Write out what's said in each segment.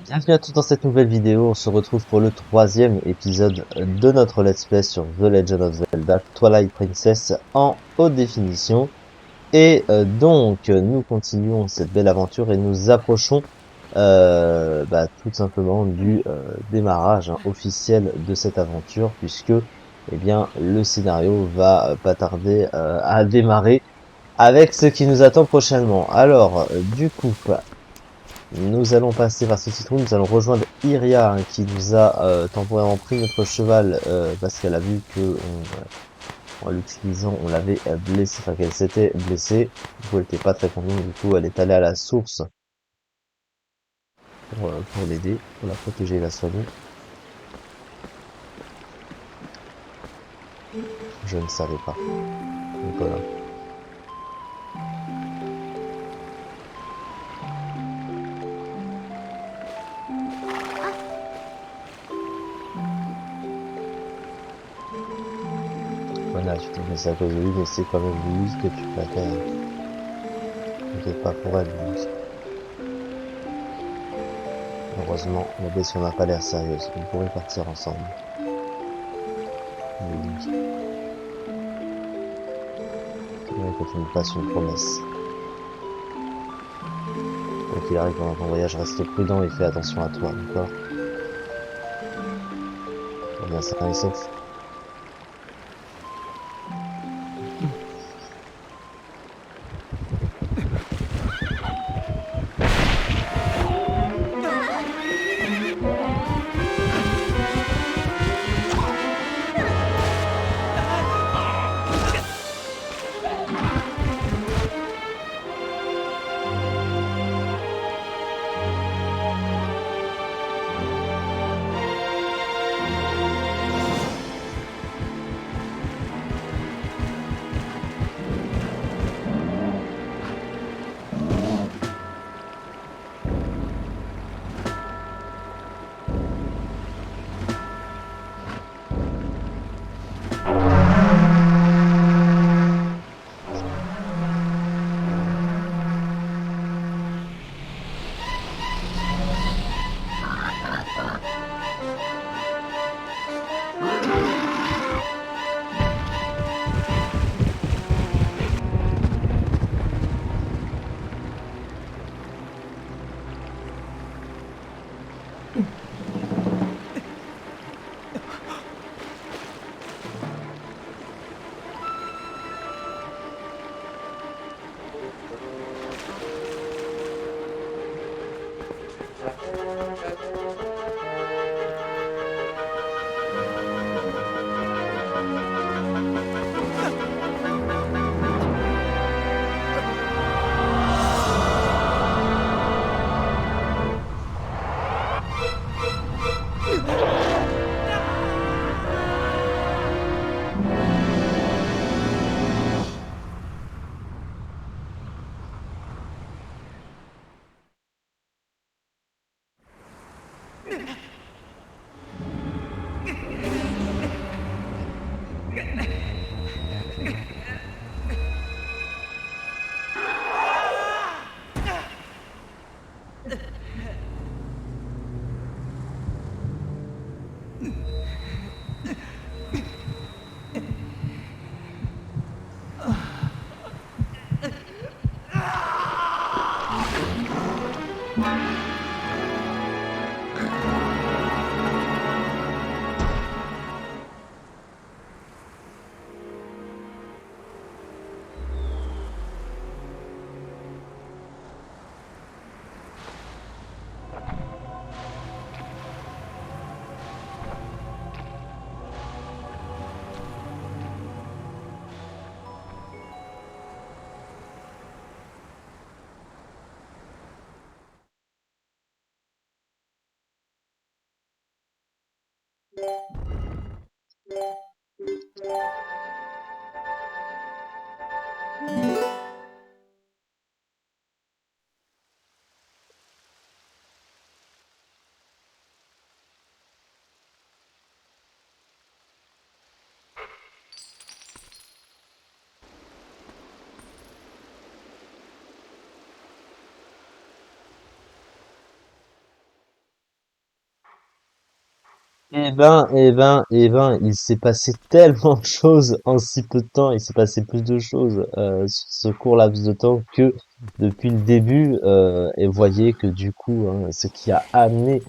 Bienvenue à tous dans cette nouvelle vidéo. On se retrouve pour le troisième épisode de notre Let's Play sur The Legend of Zelda Twilight Princess en haute définition. Nous continuons cette belle aventure et nous approchons tout simplement du démarrage officiel de cette aventure, puisque eh bien le scénario va pas tarder à démarrer avec ce qui nous attend prochainement. Alors, du coup, nous allons passer par ce citron, nous allons rejoindre Iria, hein, qui nous a temporairement pris notre cheval parce qu'elle a vu que en l'utilisant on l'avait blessé, enfin qu'elle s'était blessée. Du coup elle était pas très contente, du coup elle est allée à la source pour l'aider, pour la protéger et la soigner. Je ne savais pas, Nicolas. Voilà, tu t'es blessé à cause de lui, mais c'est quand même lui que tu préfères. T'inquiète pas pour elle, lui. Heureusement, la blessure n'a pas l'air sérieuse. On pourrait partir ensemble. Oui, c'est vrai que tu me fasses une promesse. Quoi qu'il arrive pendant ton voyage, reste prudent et fais attention à toi, d'accord? Reviens sain et sauf. Il s'est passé tellement de choses en si peu de temps, il s'est passé plus de choses sur ce court laps de temps que depuis le début, et voyez que du coup, hein, ce qui a amené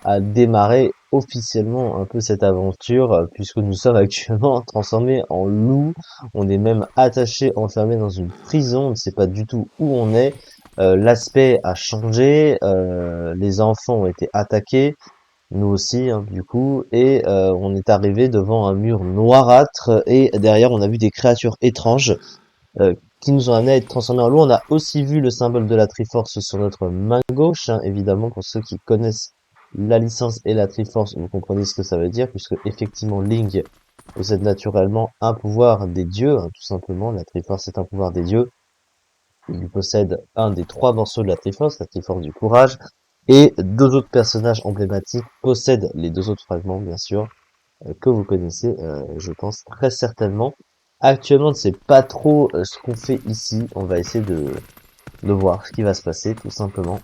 à démarrer officiellement un peu cette aventure, puisque nous sommes actuellement transformés en loups, on est même attachés, enfermés dans une prison, on ne sait pas du tout où on est, l'aspect a changé, les enfants ont été attaqués, nous aussi, hein, du coup, et on est arrivé devant un mur noirâtre, et derrière on a vu des créatures étranges qui nous ont amené à être transformés en loup. On a aussi vu le symbole de la Triforce sur notre main gauche, hein, évidemment, pour ceux qui connaissent la licence et la Triforce, vous comprenez ce que ça veut dire, puisque effectivement Link possède naturellement un pouvoir des dieux, hein, tout simplement. La Triforce est un pouvoir des dieux. Il possède un des 3 morceaux de la Triforce du courage, et 2 autres personnages emblématiques possèdent les 2 autres fragments, bien sûr, que vous connaissez, je pense, très certainement. Actuellement, on ne sait pas trop ce qu'on fait ici. On va essayer de voir ce qui va se passer, tout simplement.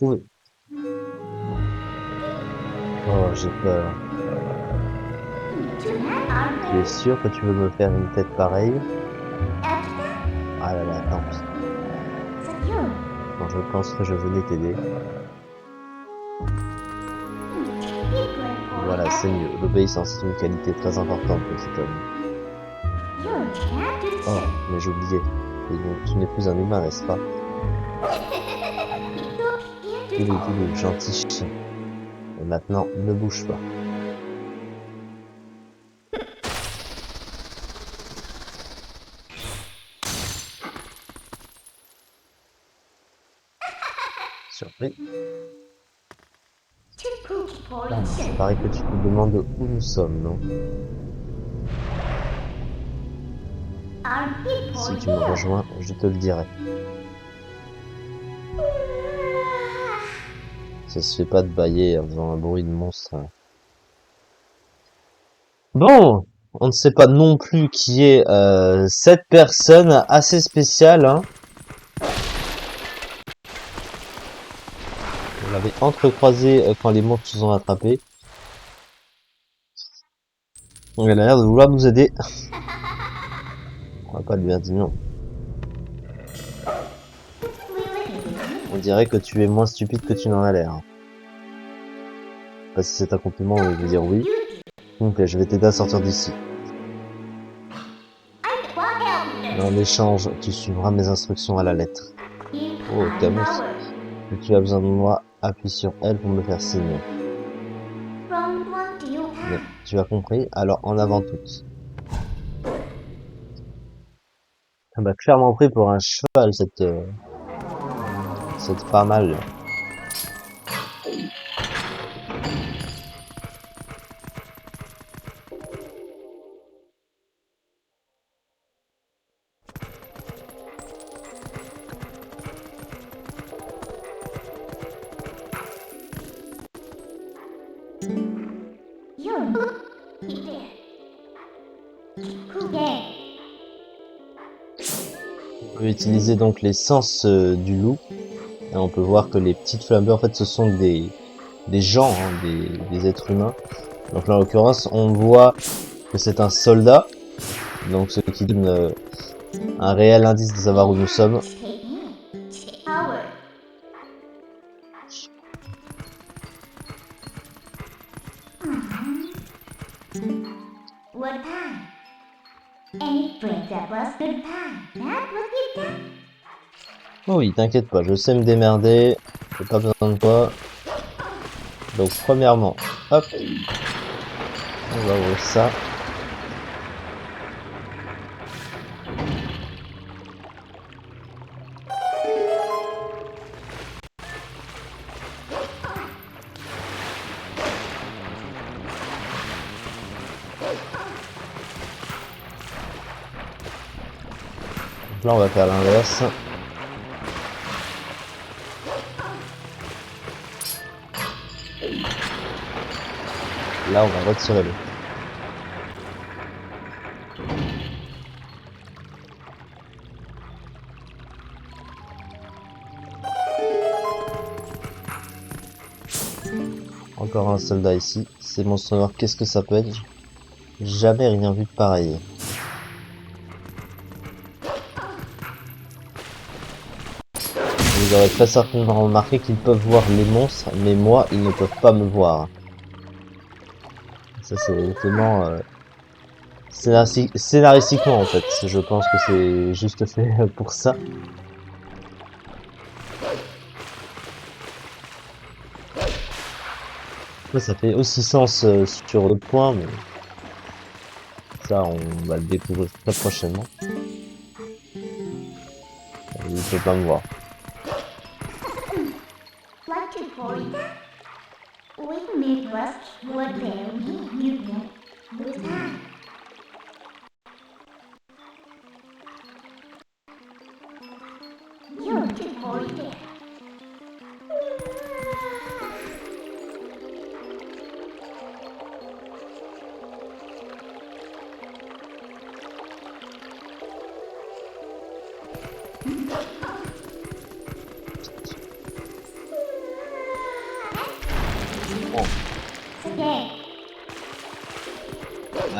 Trouver. Oh, j'ai peur. Tu es sûr que tu veux me faire une tête pareille? Ah là là, tant pis. Bon, je pense que je venais t'aider. Voilà, c'est mieux. L'obéissance est une qualité très importante, petit homme. Oh, mais j'oubliais. Et donc, tu n'es plus un humain, n'est-ce pas? Toulou, gentil chien. Et maintenant, ne bouge pas. Surpris. Ah, ça paraît que tu te demandes où nous sommes, non? Si tu me rejoins, je te le dirai. Ça se fait pas de bâiller en faisant un bruit de monstre. Bon, on ne sait pas non plus qui est cette personne assez spéciale, hein. On l'avait entrecroisé quand les monstres nous ont attrapés. Il a l'air de vouloir nous aider. On va pas lui dire non. On dirait que tu es moins stupide que tu n'en as l'air. Je sais pas si c'est un compliment ou il veut dire oui. Donc je vais t'aider à sortir d'ici. Et en échange, tu suivras mes instructions à la lettre. Oh, Camus. Si tu as besoin de moi, appuie sur L pour me faire signe. Bien, tu as compris? Alors en avant toutes. Elle m'a clairement pris pour un cheval, cette pas mal. On peut utiliser donc les sens du loup. Et on peut voir que les petites flammes, en fait, ce sont des gens, hein, des êtres humains. Donc là, en l'occurrence, on voit que c'est un soldat. Donc ce qui donne un réel indice de savoir où nous sommes. Oh oui, t'inquiète pas, je sais me démerder. J'ai pas besoin de toi. Donc premièrement, hop, on va ouvrir ça. Donc là, on va faire l'inverse. Là, on va retirer l'eau. Encore un soldat ici. Ces monstres noirs, qu'est-ce que ça peut être? Jamais rien vu de pareil. Vous aurez très certainement remarqué qu'ils peuvent voir les monstres, mais moi, ils ne peuvent pas me voir. Ça, c'est tellement... scénaristiquement, en fait. Je pense que c'est juste fait pour ça. Ça fait aussi sens sur le point, mais ça, on va le découvrir très prochainement. Il peut pas me voir.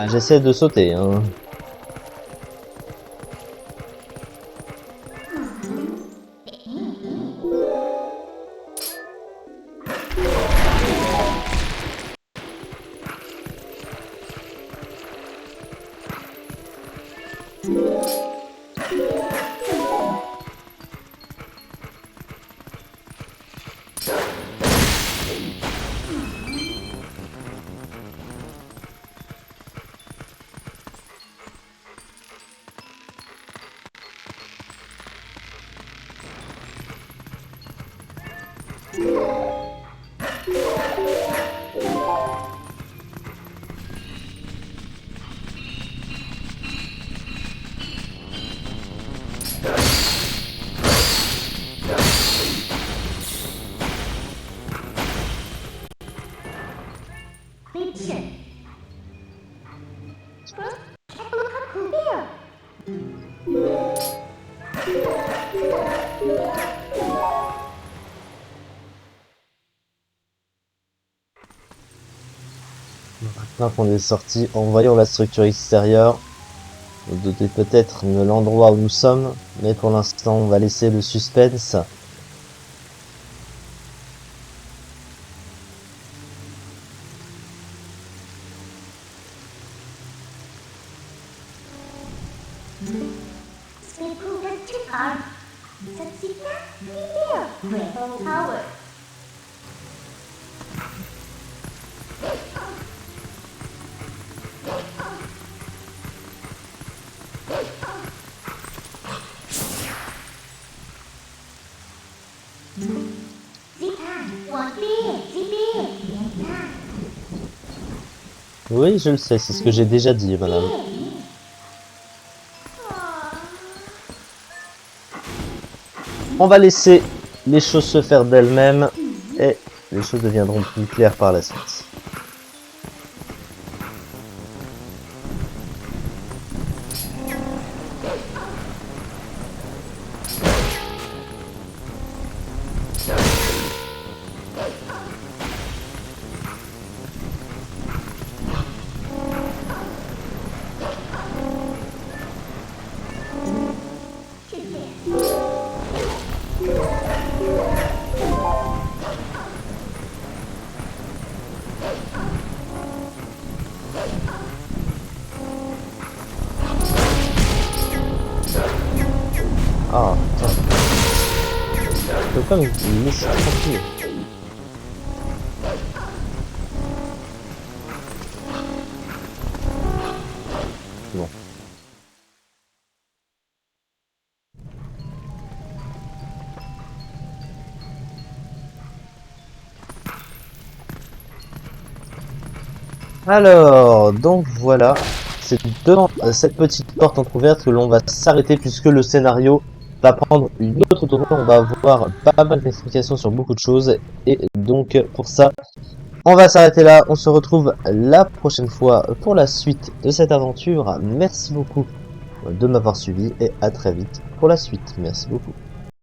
Ah, j'essaie de sauter, hein. Maintenant qu'on est sorti, en voyant la structure extérieure, vous doutez peut-être de l'endroit où nous sommes, mais pour l'instant, on va laisser le suspense. Oui, je le sais, c'est ce que j'ai déjà dit, madame. On va laisser les choses se faire d'elles-mêmes et les choses deviendront plus claires par la suite. Ah, putain. Je peux pas me laisser tranquille. Bon. Alors, donc voilà, c'est devant cette petite porte entrouverte que l'on va s'arrêter puisque le scénario va prendre une autre tournure. On va avoir pas mal d'explications sur beaucoup de choses et donc pour ça, on va s'arrêter là. On se retrouve la prochaine fois pour la suite de cette aventure. Merci beaucoup de m'avoir suivi et à très vite pour la suite. Merci beaucoup.